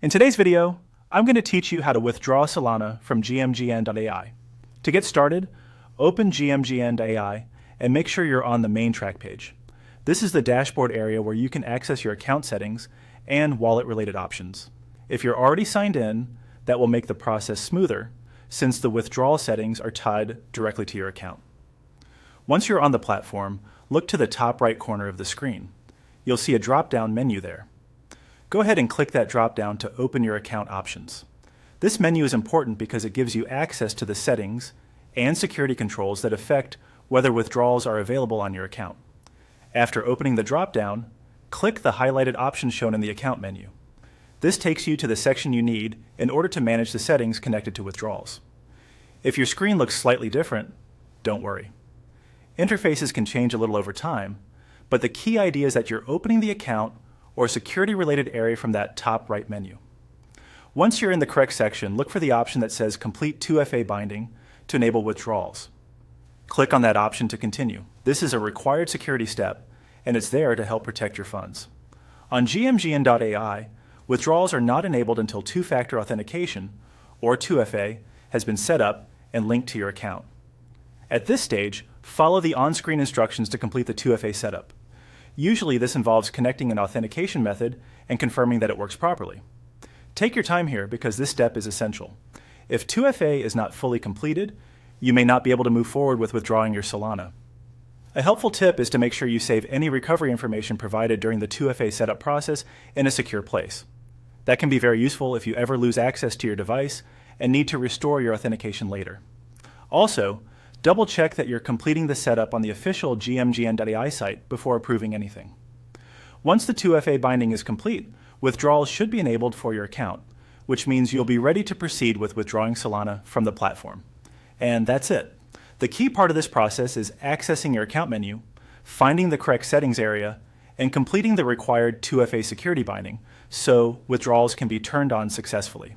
In today's video, I'm going to teach you how to withdraw Solana from GMGN AI. To get started, open GMGN AI and make sure you're on the main track page. This is the dashboard area where you can access your account settings and wallet-related options. If you're already signed in, that will make the process smoother since the withdrawal settings are tied directly to your account. Once you're on the platform, look to the top right corner of the screen. You'll see a drop-down menu there. Go ahead and click that drop-down to open your account options. This menu is important because it gives you access to the settings and security controls that affect whether withdrawals are available on your account. After opening the drop-down, click the highlighted option shown in the account menu. This takes you to the section you need in order to manage the settings connected to withdrawals. If your screen looks slightly different, don't worry. Interfaces can change a little over time, but the key idea is that you're opening the account or security-related area from that top right menu. Once you're in the correct section, look for the option that says Complete 2FA Binding to enable withdrawals. Click on that option to continue. This is a required security step, and it's there to help protect your funds. On GMGN.ai, withdrawals are not enabled until two-factor authentication, or 2FA, has been set up and linked to your account. At this stage, follow the on-screen instructions to complete the 2FA setup. Usually this involves connecting an authentication method and confirming that it works properly. Take your time here because this step is essential. If 2FA is not fully completed, you may not be able to move forward with withdrawing your Solana. A helpful tip is to make sure you save any recovery information provided during the 2FA setup process in a secure place. That can be very useful if you ever lose access to your device and need to restore your authentication later. Also, double-check that you're completing the setup on the official GMGN.ai site before approving anything. Once the 2FA binding is complete, withdrawals should be enabled for your account, which means you'll be ready to proceed with withdrawing Solana from the platform. And that's it. The key part of this process is accessing your account menu, finding the correct settings area, and completing the required 2FA security binding so withdrawals can be turned on successfully.